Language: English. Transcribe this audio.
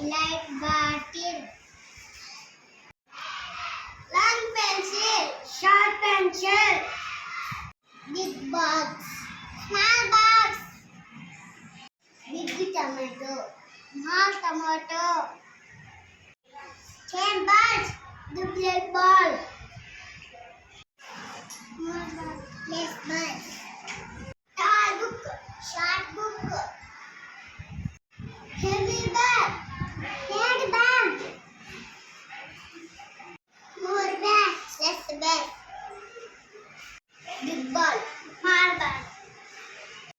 light bottle. Long pencil. Short pencil. Big box. Small box. Big tomato. Small tomato. Chain balls. Duplicate ball. Small ball. Less ball. Tall book. Short book. Heavy bag. Head bag. More bags. Less bags. Big ball.